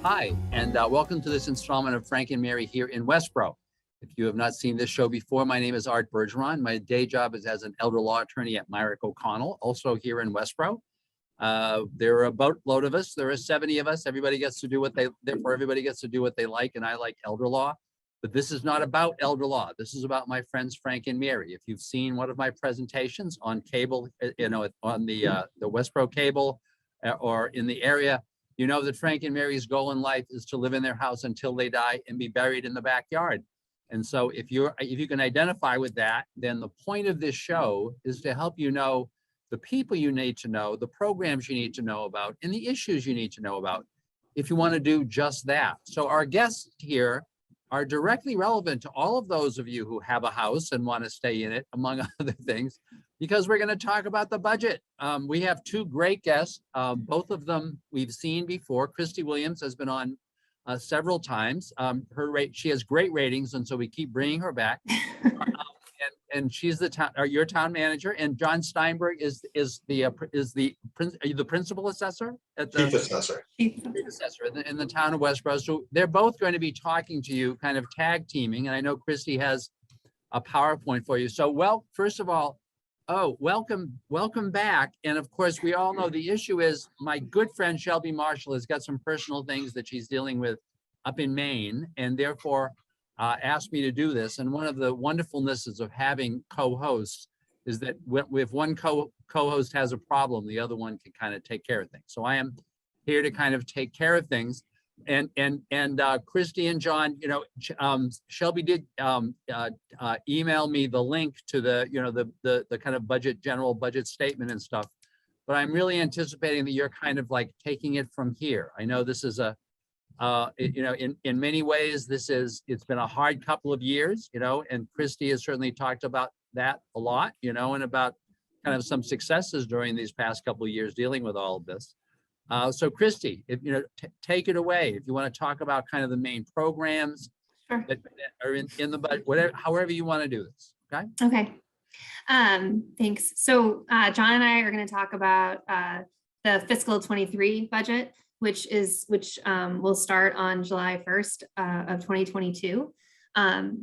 Hi, and welcome to this installment of Frank and Mary here in Westboro. If you have not seen this show before, my name is Art Bergeron. My day job is as an elder law attorney at Myrick O'Connell, also here in Westboro. There are a boatload of us. There are 70 of us. Everybody gets to do what they, therefore everybody gets to do what they like, and I like elder law. But this is not about elder law. This is about my friends Frank and Mary. If you've seen one of my presentations on cable, on the Westboro cable or in the area, you know that Frank and Mary's goal in life is to live in their house until they die and be buried in the backyard. And so if you can identify with that, then the point of this show is to help you know the people you need to know, the programs you need to know about, and the issues you need to know about if you want to do just that. So our guests here are directly relevant to all of those of you who have a house and want to stay in it, among other things, because we're going to talk about the budget. We have two great guests. Both of them we've seen before. Kristi Williams has been on several times. She has great ratings, and so we keep bringing her back. And she's your town manager. And Jon Steinberg are you the principal assessor at the Chief Assessor. Chief Assessor in the town of Westboro. So they're both going to be talking to you, kind of tag teaming. And I know Kristi has a PowerPoint for you. So, well, first of all, welcome back. And of course, we all know the issue is my good friend Shelby Marshall has got some personal things that she's dealing with up in Maine, and therefore asked me to do this. And one of the wonderfulnesses of having co-hosts is that if one co-host has a problem, the other one can kind of take care of things. So I am here to kind of take care of things. And Kristi and Jon, you know, Shelby did email me the link to the kind of general budget statement and stuff. But I'm really anticipating that you're kind of like taking it from here. I know this is in many ways, it's been a hard couple of years, and Kristi has certainly talked about that a lot, and about kind of some successes during these past couple of years dealing with all of this. So Kristi, take it away. If you want to talk about kind of the main programs Sure. that are in the budget, however you want to do this. Okay. Okay. Thanks. So Jon and I are going to talk about the fiscal 23 budget, which will start on July 1st of 2022.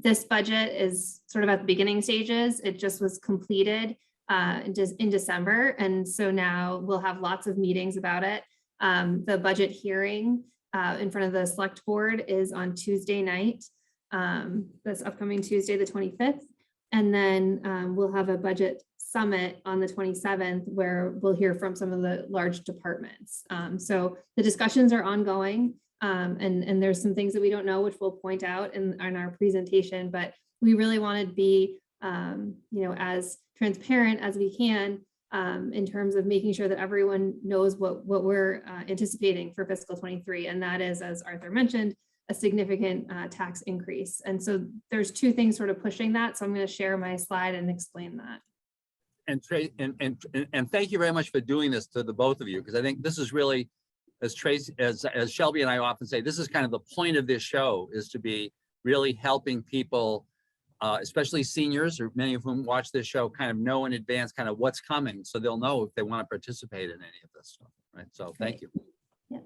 This budget is sort of at the beginning stages. It just was completed in December. And so now we'll have lots of meetings about it. The budget hearing in front of the select board is on Tuesday night, this upcoming Tuesday, the 25th. And then we'll have a budget summit on the 27th where we'll hear from some of the large departments. So the discussions are ongoing, and there's some things that we don't know, which we'll point out in our presentation, but we really want to be as transparent as we can in terms of making sure that everyone knows what we're anticipating for fiscal 23. And that is, as Arthur mentioned, a significant tax increase. And so there's two things sort of pushing that. So I'm going to share my slide and explain that. And thank you very much for doing this to the both of you, because I think this is really, as Shelby and I often say, this is kind of the point of this show, is to be really helping people, especially seniors, or many of whom watch this show, kind of know in advance kind of what's coming, so they'll know if they want to participate in any of this stuff, right? So thank you. Yeah.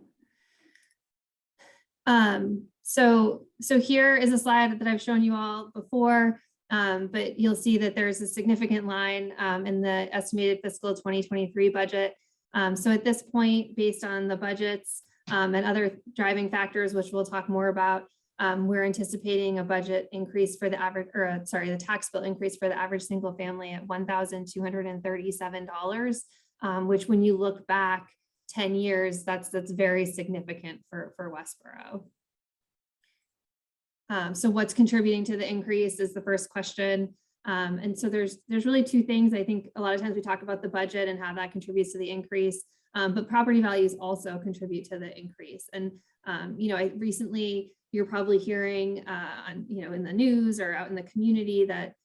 So here is a slide that I've shown you all before. But you'll see that there's a significant line in the estimated fiscal 2023 budget. So at this point, based on the budgets and other driving factors, which we'll talk more about, we're anticipating a budget increase for the the tax bill increase for the average single family at $1,237, which when you look back 10 years, that's very significant for Westboro. So what's contributing to the increase is the first question. And so there's really two things. I think a lot of times we talk about the budget and how that contributes to the increase, but property values also contribute to the increase. And, recently you're probably hearing, in the news or out in the community that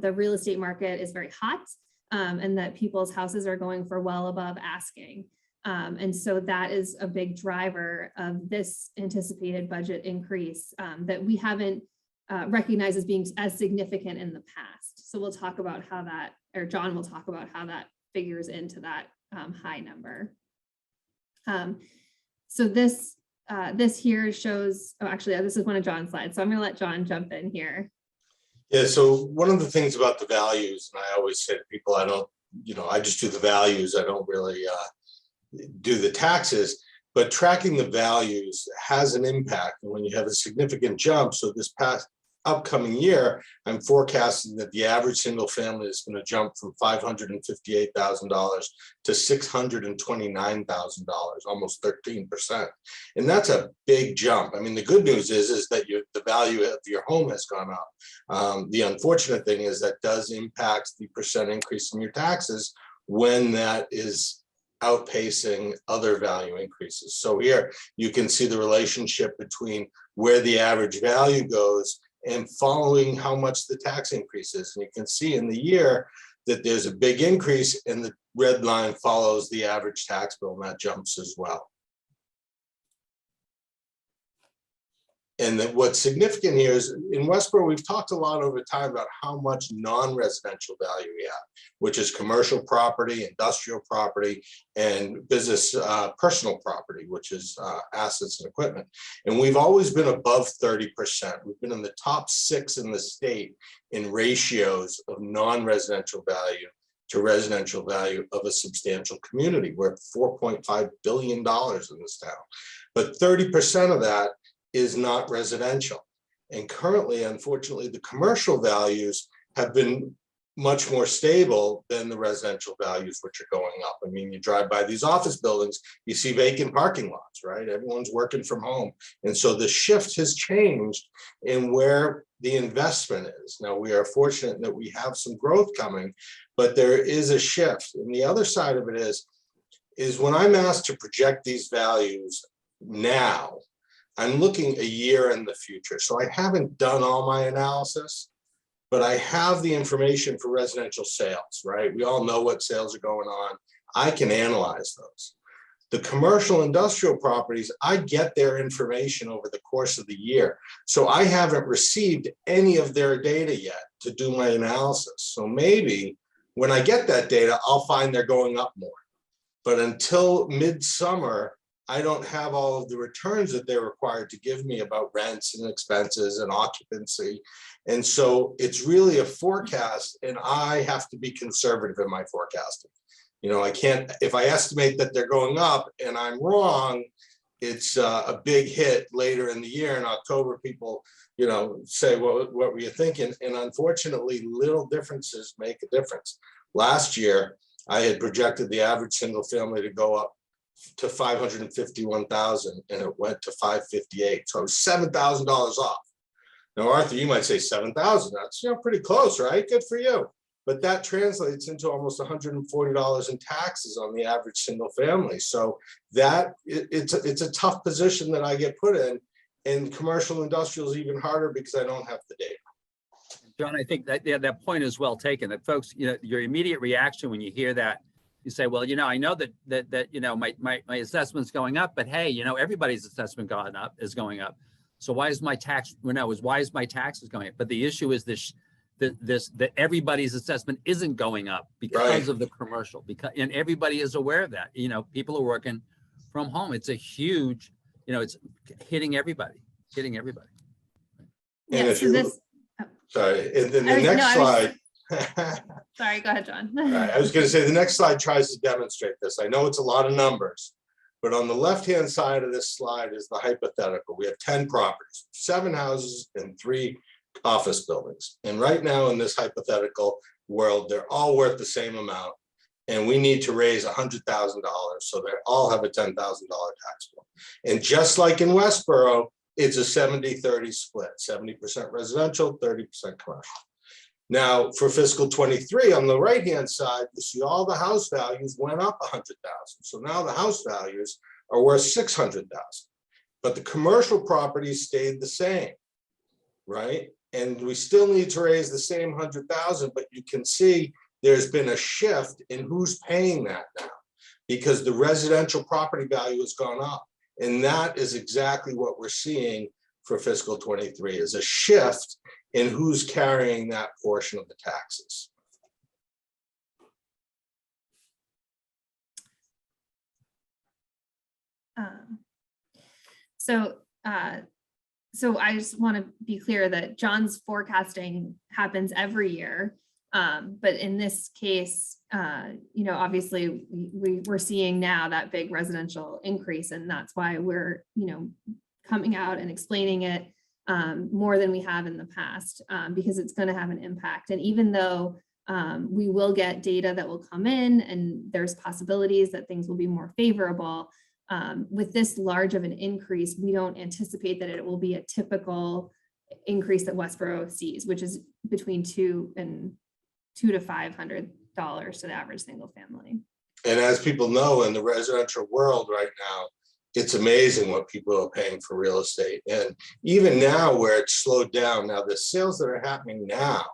the real estate market is very hot and that people's houses are going for well above asking. And so that is a big driver of this anticipated budget increase that we haven't recognized as being as significant in the past. So we'll talk about how that, or Jon will talk about how that figures into that high number. So this this here shows, oh, actually, this is one of John's slides. So I'm going to let John jump in here. Yeah, so one of the things about the values, and I always say to people, I don't, I just do the values. I don't really do the taxes, but tracking the values has an impact. And when you have a significant jump, so this past upcoming year, I'm forecasting that the average single family is going to jump from $558,000 to $629,000, almost 13%. And that's a big jump. I mean, the good news is that the value of your home has gone up. The unfortunate thing is that does impact the percent increase in your taxes when that is outpacing other value increases. So here you can see the relationship between where the average value goes and following how much the tax increase is. And you can see in the year that there's a big increase, and the red line follows the average tax bill, and that jumps as well. And that what's significant here is in Westboro, we've talked a lot over time about how much non-residential value we have, which is commercial property, industrial property, and business personal property, which is assets and equipment. And we've always been above 30%. We've been in the top 6 in the state in ratios of non-residential value to residential value of a substantial community. We're at $4.5 billion in this town, but 30% of that is not residential. And currently, unfortunately, the commercial values have been much more stable than the residential values, which are going up. I mean, you drive by these office buildings, you see vacant parking lots, right? Everyone's working from home. And so the shift has changed in where the investment is. Now, we are fortunate that we have some growth coming, but there is a shift. And the other side of it is when I'm asked to project these values now, I'm looking a year in the future. So I haven't done all my analysis, but I have the information for residential sales, right? We all know what sales are going on. I can analyze those. The commercial industrial properties, I get their information over the course of the year. So I haven't received any of their data yet to do my analysis. So maybe when I get that data, I'll find they're going up more. But until midsummer, I don't have all of the returns that they're required to give me about rents and expenses and occupancy. And so it's really a forecast, and I have to be conservative in my forecasting. I can't, if I estimate that they're going up and I'm wrong, it's a big hit later in the year. In October, people, say, what were you thinking? And unfortunately, little differences make a difference. Last year, I had projected the average single family to go up to 551,000, and it went to 558. So $7,000 off. Now, Arthur, you might say 7,000. That's pretty close, right? Good for you. But that translates into almost $140 in taxes on the average single family. So that it's a tough position that I get put in. And commercial industrial is even harder because I don't have the data. John, I think that point is well taken. That folks, your immediate reaction when you hear that, you say, well, I know that my assessment's going up, but hey, everybody's assessment is going up. So why is my tax? Why is my taxes going up? But the issue is that everybody's assessment isn't going up because of the commercial. And everybody is aware of that. People are working from home. It's a huge, it's hitting everybody. Yeah. So this. Sorry, and then the next slide. Sorry, go ahead, John. Right, I was going to say the next slide tries to demonstrate this. I know it's a lot of numbers, but on the left-hand side of this slide is the hypothetical. We have 10 properties, 7 houses and 3 office buildings. And right now in this hypothetical world, they're all worth the same amount. And we need to raise $100,000 so they all have a $10,000 tax bill. And just like in Westboro, it's a 70-30 split, 70% residential, 30% commercial. Now, for fiscal 23, on the right-hand side, you see all the house values went up 100,000. So now the house values are worth 600,000, but the commercial properties stayed the same, right? And we still need to raise the same 100,000, but you can see there's been a shift in who's paying that now because the residential property value has gone up. And that is exactly what we're seeing for fiscal 23 is a shift in who's carrying that portion of the taxes. So I just want to be clear that John's forecasting happens every year. But in this case, obviously we're seeing now that big residential increase, and that's why we're, coming out and explaining it more than we have in the past, because it's going to have an impact. And even though we will get data that will come in and there's possibilities that things will be more favorable, with this large of an increase, we don't anticipate that it will be a typical increase that Westboro sees, which is between $200 to $500 to the average single family. And as people know, in the residential world right now, it's amazing what people are paying for real estate. And even now where it's slowed down, now the sales that are happening now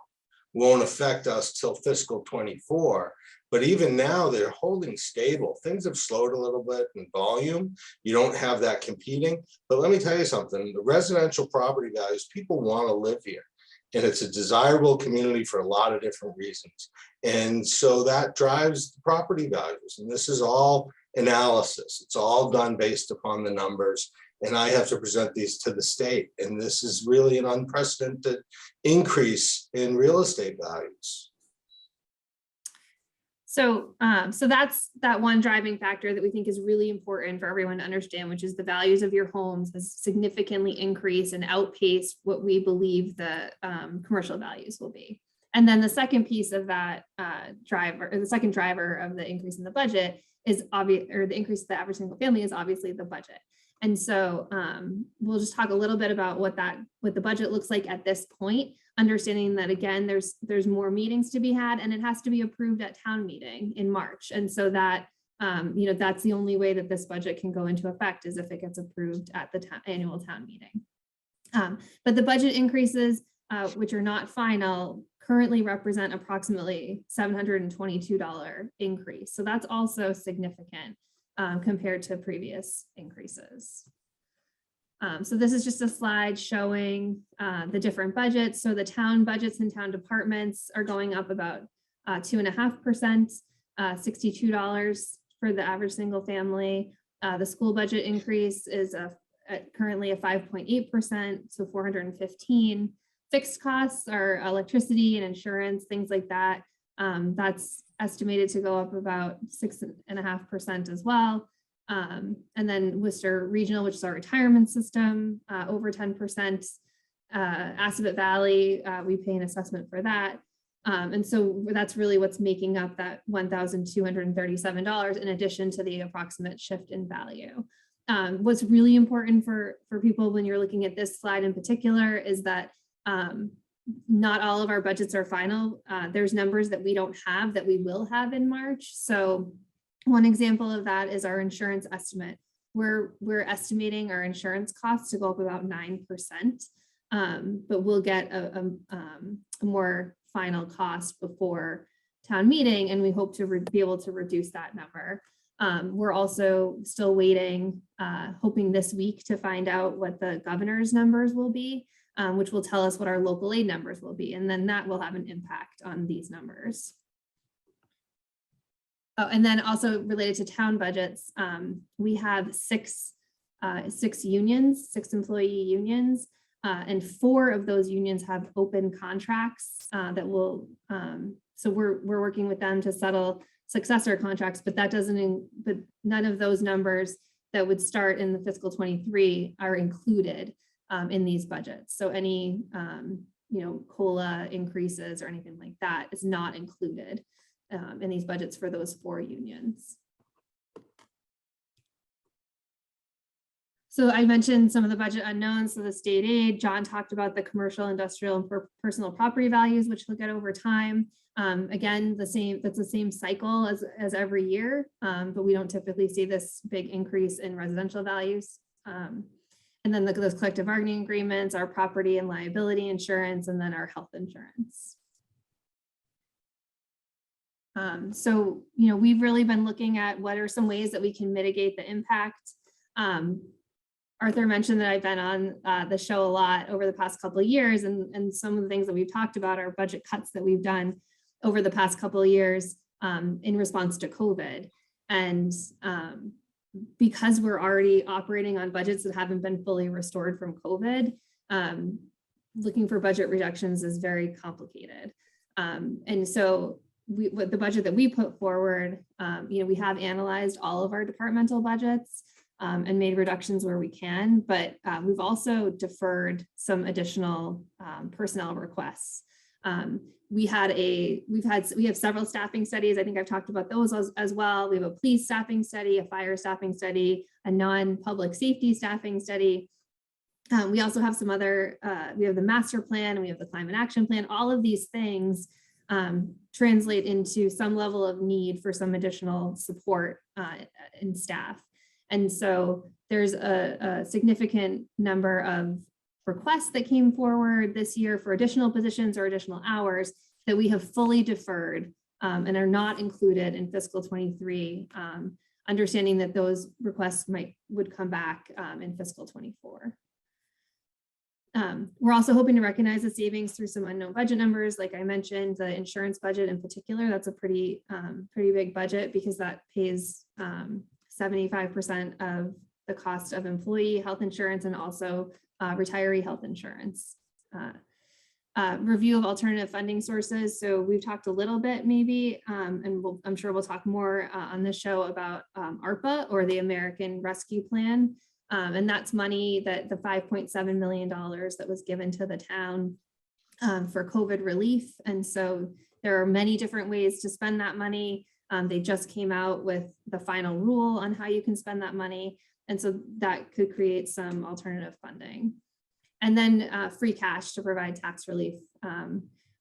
won't affect us till fiscal 24. But even now they're holding stable. Things have slowed a little bit in volume. You don't have that competing. But let me tell you something, the residential property values, people want to live here. And it's a desirable community for a lot of different reasons. And so that drives the property values. And this is all analysis. It's all done based upon the numbers. And I have to present these to the state. And this is really an unprecedented increase in real estate values. So that's that one driving factor that we think is really important for everyone to understand, which is the values of your homes has significantly increased and outpaced what we believe the commercial values will be. And then the second piece of that driver, or the second driver of the increase in the budget is obvious, or the increase of the average single family is obviously the budget. And so we'll just talk a little bit about what the budget looks like at this point, understanding that again, there's more meetings to be had and it has to be approved at town meeting in March. And so that, that's the only way that this budget can go into effect is if it gets approved at the annual town meeting. But the budget increases, which are not final, currently represent approximately $722 increase. So that's also significant compared to previous increases. So this is just a slide showing the different budgets. So the town budgets and town departments are going up about 2.5%, $62 for the average single family. The school budget increase is currently a 5.8%, so $415. Fixed costs are electricity and insurance, things like that. That's estimated to go up about 6.5% as well. And then Worcester Regional, which is our retirement system, over 10%. Assabet Valley, we pay an assessment for that. And so that's really what's making up that $1,237 in addition to the approximate shift in value. What's really important for people when you're looking at this slide in particular is that not all of our budgets are final. There's numbers that we don't have that we will have in March. So one example of that is our insurance estimate. We're estimating our insurance costs to go up about 9%, but we'll get a more final cost before town meeting, and we hope to be able to reduce that number. We're also still waiting, hoping this week to find out what the governor's numbers will be, which will tell us what our local aid numbers will be, and then that will have an impact on these numbers. Oh, and then also related to town budgets, we have six unions, 6 employee unions, and 4 of those unions have open contracts that will, so we're working with them to settle successor contracts, but that doesn't, but none of those numbers that would start in the fiscal 23 are included in these budgets. So any, COLA increases or anything like that is not included in these budgets for those 4 unions. So I mentioned some of the budget unknowns. So the state aid, John talked about the commercial, industrial, and personal property values, which we'll get over time. Again, that's the same cycle as every year, but we don't typically see this big increase in residential values. And then those collective bargaining agreements, our property and liability insurance, and then our health insurance. So, we've really been looking at what are some ways that we can mitigate the impact. Arthur mentioned that I've been on the show a lot over the past couple of years, and some of the things that we've talked about are budget cuts that we've done over the past couple of years in response to COVID. And because we're already operating on budgets that haven't been fully restored from COVID, looking for budget reductions is very complicated. And so with the budget that we put forward, we have analyzed all of our departmental budgets and made reductions where we can, but we've also deferred some additional personnel requests. We have several staffing studies. I think I've talked about those as well. We have a police staffing study, a fire staffing study, a non-public safety staffing study. We also have some other, we have the master plan, and we have the climate action plan. All of these things translate into some level of need for some additional support in staff. And so there's a significant number of requests that came forward this year for additional positions or additional hours that we have fully deferred and are not included in fiscal 23, understanding that those requests would come back in fiscal 24. We're also hoping to recognize the savings through some unknown budget numbers. Like I mentioned, the insurance budget in particular, that's a pretty big budget because that pays 75% of the cost of employee health insurance and also retiree health insurance. Review of alternative funding sources. So we've talked a little bit maybe, and I'm sure we'll talk more on this show about ARPA, or the American Rescue Plan. And that's money that the $5.7 million that was given to the town for COVID relief. And so there are many different ways to spend that money. They just came out with the final rule on how you can spend that money. And so that could create some alternative funding. And then free cash to provide tax relief.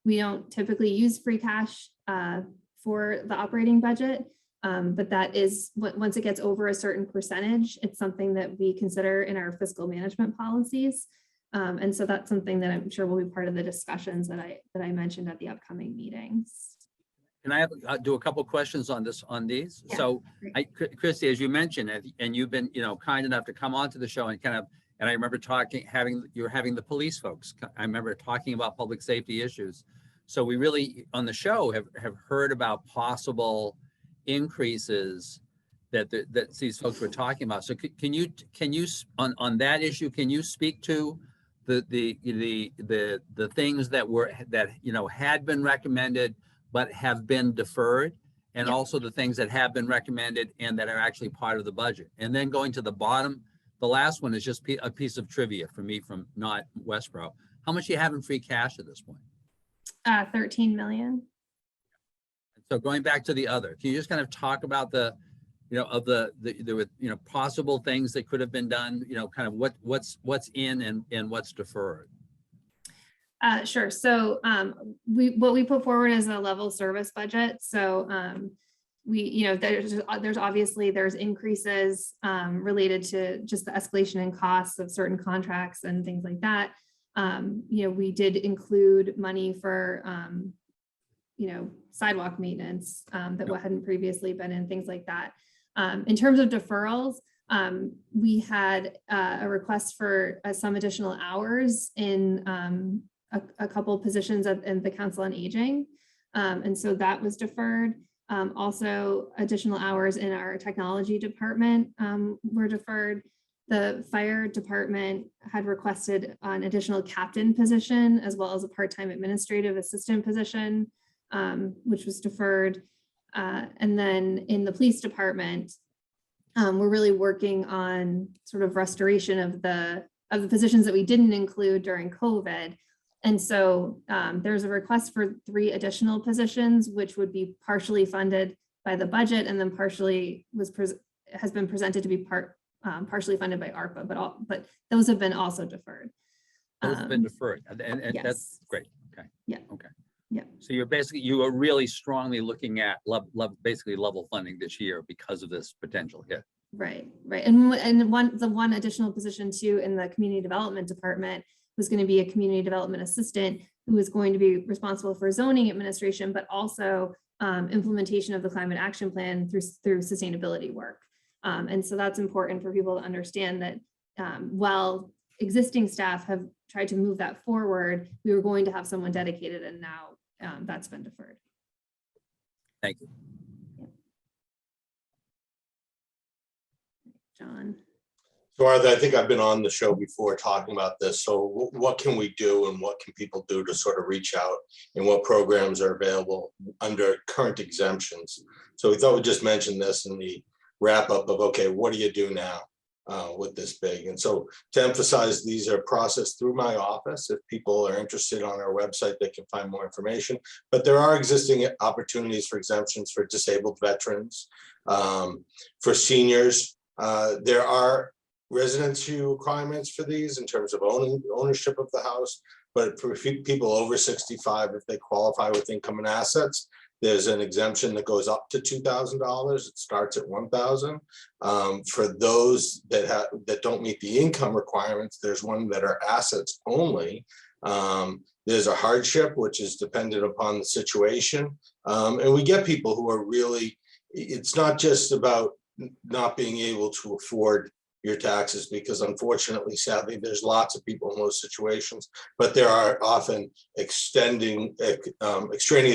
We don't typically use free cash for the operating budget, but that is, once it gets over a certain percentage, it's something that we consider in our fiscal management policies. And so that's something that I'm sure will be part of the discussions that I mentioned at the upcoming meetings. Can I do a couple questions on these? Yeah. So, Kristi, as you mentioned, and you've been, kind enough to come onto the show and and I remember you're having the police folks. I remember talking about public safety issues. So we really, on the show, have heard about possible increases that these folks were talking about. So can you on that issue, can you speak to the things that had been recommended but have been deferred, and also the things that have been recommended and that are actually part of the budget? And then going to the bottom, the last one is just a piece of trivia for me from not Westboro. How much do you have in free cash at this point? 13 million. So going back to the other, can you just kind of talk about the possible things that could have been done, kind of what's in and what's deferred? Sure. So what we put forward is a level service budget. So there's obviously increases related to just the escalation in costs of certain contracts and things like that. We did include money for sidewalk maintenance that hadn't previously been in, things like that. In terms of deferrals, we had a request for some additional hours in a couple of positions in the Council on Aging. And so that was deferred. Also, additional hours in our technology department were deferred. The fire department had requested an additional captain position, as well as a part-time administrative assistant position, which was deferred. And then in the police department, we're really working on sort of restoration of the positions that we didn't include during COVID. And so there's a request for 3 additional positions, which would be partially funded by the budget, and then partially has been presented to be partially funded by ARPA, but those have been also deferred. Those have been deferred, and yes. That's great. Okay. Yeah. Okay. Yeah. So you are really strongly looking at basically level funding this year because of this potential hit. Right. And the one additional position too in the community development department was going to be a community development assistant who is going to be responsible for zoning administration, but also implementation of the climate action plan through sustainability work. And so that's important for people to understand that while existing staff have tried to move that forward, we were going to have someone dedicated, and now that's been deferred. Thank you. John. So Arthur, I think I've been on the show before talking about this. So what can we do and what can people do to sort of reach out, and what programs are available under current exemptions? So we thought we'd just mention this in the wrap up of, okay, what do you do now with this big? And so to emphasize, these are processed through my office. If people are interested on our website, they can find more information. But there are existing opportunities for exemptions for disabled veterans, for seniors. There are residency requirements for these in terms of ownership of the house, but for people over 65, if they qualify with income and assets, there's an exemption that goes up to $2,000. It starts at $1,000. For those that don't meet the income requirements, there's one that are assets only. There's a hardship, which is dependent upon the situation, and we get people who are really. It's not just about not being able to afford your taxes, because unfortunately, sadly, there's lots of people in those situations, but there are often extraneous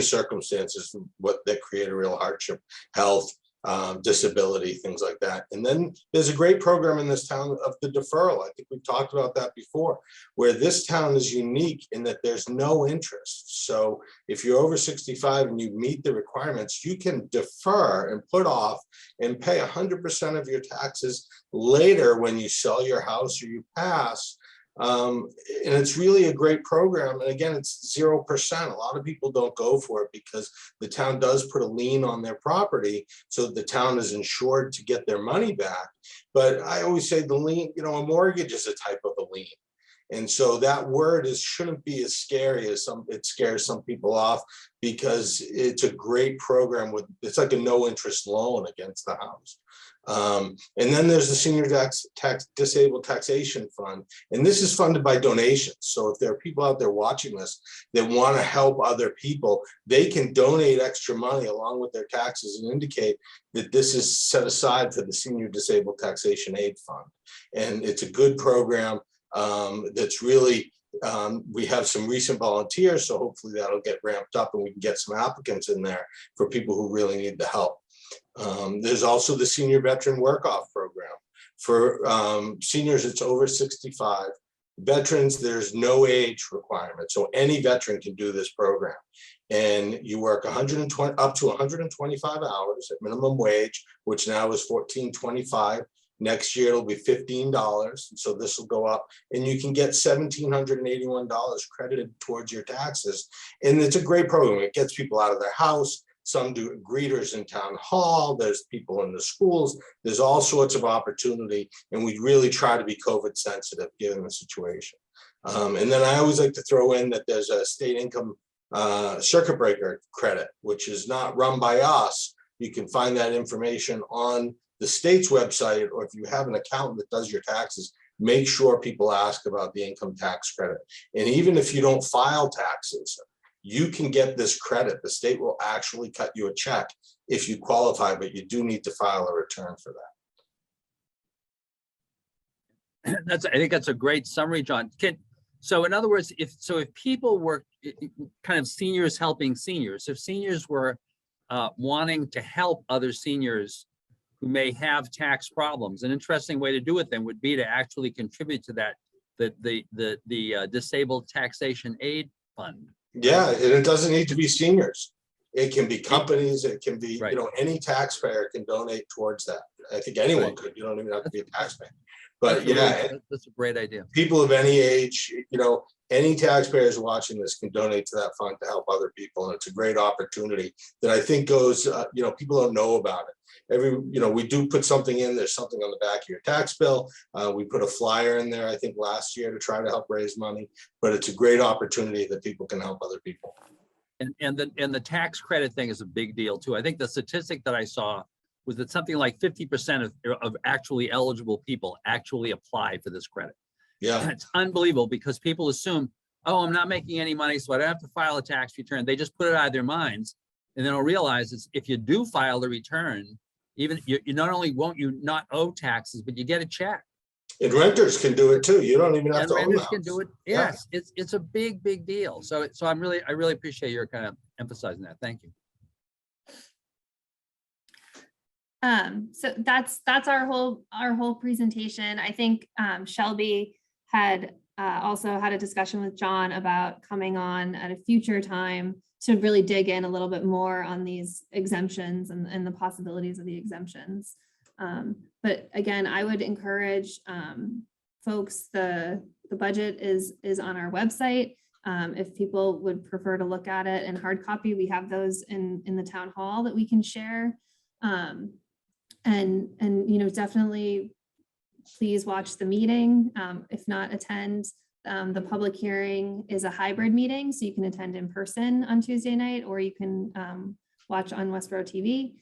circumstances that create a real hardship, health, disability, things like that. And then there's a great program in this town of the deferral. I think we've talked about that before, where this town is unique in that there's no interest. So if you're over 65 and you meet the requirements, you can defer and put off and pay 100% of your taxes later when you sell your house or you pass. And it's really a great program. And again, it's 0%. A lot of people don't go for it because the town does put a lien on their property, so the town is insured to get their money back. But I always say the lien, a mortgage is a type of a lien. And so that word shouldn't be as scary as it scares some people off, because it's a great program it's like a no interest loan against the house. And then there's the Senior Disabled Taxation Fund. And this is funded by donations. So if there are people out there watching this that want to help other people, they can donate extra money along with their taxes and indicate that this is set aside for the Senior Disabled Taxation Aid Fund. And it's a good program that's really, we have some recent volunteers, so hopefully that'll get ramped up and we can get some applicants in there for people who really need the help. There's also the Senior Veteran Work-Off Program. For seniors, it's over 65. Veterans, there's no age requirement, so any veteran can do this program. And you work 120 up to 125 hours at minimum wage, which now is $14.25. Next year it'll be $15, so this will go up, and you can get $1,781 credited towards your taxes. And it's a great program. It gets people out of their house. Some do greeters in town hall. There's people in the schools. There's all sorts of opportunity, and we really try to be COVID sensitive given the situation. And then I always like to throw in that there's a state income circuit breaker credit, which is not run by us. You can find that information on the state's website, or if you have an accountant that does your taxes, make sure people ask about the income tax credit. And even if you don't file taxes, you can get this credit. The state will actually cut you a check if you qualify, but you do need to file a return for that. I think that's a great summary, John. So in other words, if people were kind of seniors helping seniors, if seniors were wanting to help other seniors who may have tax problems, an interesting way to do it then would be to actually contribute to that, the Disabled Taxation Aid Fund. Yeah, and it doesn't need to be seniors. It can be companies, it can be, right. Any taxpayer can donate towards that. I think anyone could, you don't even have to be a taxpayer. But that's a great idea. People of any age, any taxpayers watching this can donate to that fund to help other people. And it's a great opportunity that I think goes, people don't know about it. We do put something in, there's something on the back of your tax bill. We put a flyer in there, I think last year, to try to help raise money, but it's a great opportunity that people can help other people. And the tax credit thing is a big deal too. I think the statistic that I saw was that something like 50% of actually eligible people actually apply for this credit. Yeah. And it's unbelievable because people assume, oh, I'm not making any money, so I don't have to file a tax return. They just put it out of their minds. And then they'll realize is if you do file the return, even you not only won't you not owe taxes, but you get a check. And renters can do it too. You don't even have to own renters the can house. do it. Yes, yeah. It's a big deal. So I really appreciate your kind of emphasizing that. Thank you. So that's our whole presentation. I think Shelby had also had a discussion with John about coming on at a future time to really dig in a little bit more on these exemptions and the possibilities of the exemptions. But again, I would encourage folks, the budget is on our website. If people would prefer to look at it in hard copy, we have those in the town hall that we can share. And definitely please watch the meeting. If not, attend. The public hearing is a hybrid meeting, so you can attend in person on Tuesday night, or you can watch on Westboro TV.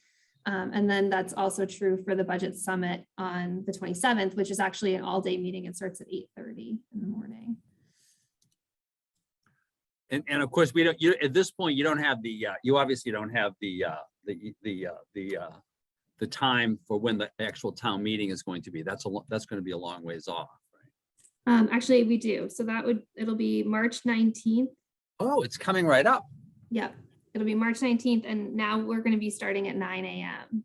And then that's also true for the budget summit on the 27th, which is actually an all-day meeting. It starts at 8:30 in the morning. And of course, at this point, you don't have you obviously don't have the time for when the actual town meeting is going to be. That's going to be a long ways off, right? Actually, we do. So it'll be March 19th. Oh, it's coming right up. Yep. It'll be March 19th. And now we're going to be starting at 9 a.m.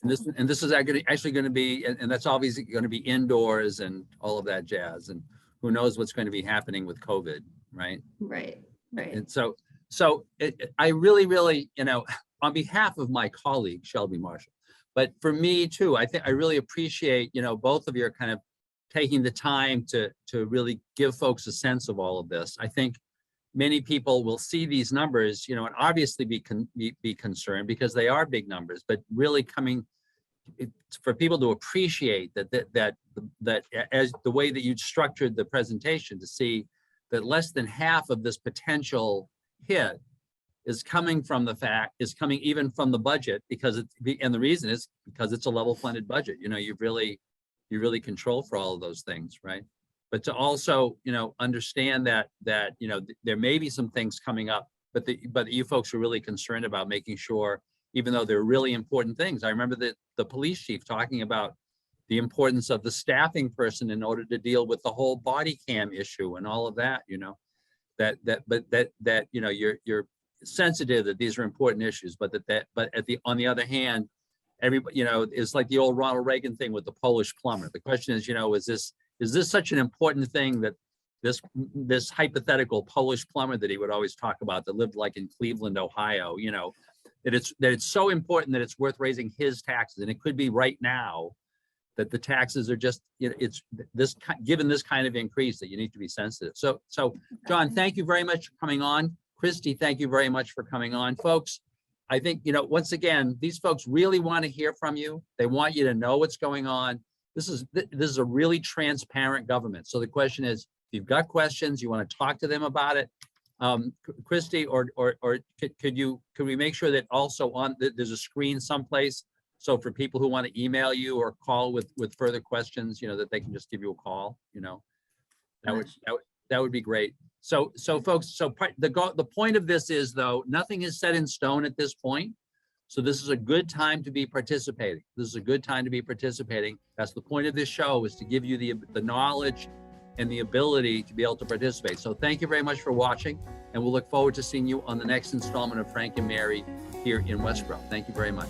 And this is actually going to be, and that's obviously going to be indoors and all of that jazz. And who knows what's going to be happening with COVID, right? Right. And so I really, on behalf of my colleague, Shelby Marshall, but for me too, I really appreciate, both of you are kind of taking the time to really give folks a sense of all of this. I think many people will see these numbers, and obviously be concerned because they are big numbers, but really for people to appreciate that as the way that you structured the presentation, to see that less than half of this potential hit is coming even from the budget, and the reason is because it's a level funded budget. You really control for all of those things, right? But to also, understand that there may be some things coming up, but you folks are really concerned about making sure, even though they're really important things. I remember the police chief talking about the importance of the staffing person in order to deal with the whole body cam issue and all of that, you're sensitive that these are important issues, but on the other hand, everybody, it's like the old Ronald Reagan thing with the Polish plumber. The question is, is this such an important thing that this hypothetical Polish plumber that he would always talk about, that lived like in Cleveland, Ohio, that it's so important that it's worth raising his taxes, and it could be right now that the taxes are just, it's given this kind of increase that you need to be sensitive. So John, thank you very much for coming on. Kristi, thank you very much for coming on. Folks, I think, once again, these folks really want to hear from you. They want you to know what's going on. This is a really transparent government. So the question is, if you've got questions, you want to talk to them about it. Kristi, or could we make sure that also there's a screen someplace, so for people who want to email you or call with further questions, that they can just give you a call, that would be great. So folks, the point of this is, though, nothing is set in stone at this point. So this is a good time to be participating. That's the point of this show, is to give you the knowledge and the ability to be able to participate. So thank you very much for watching, and we'll look forward to seeing you on the next installment of Frank and Mary here in Westboro. Thank you very much.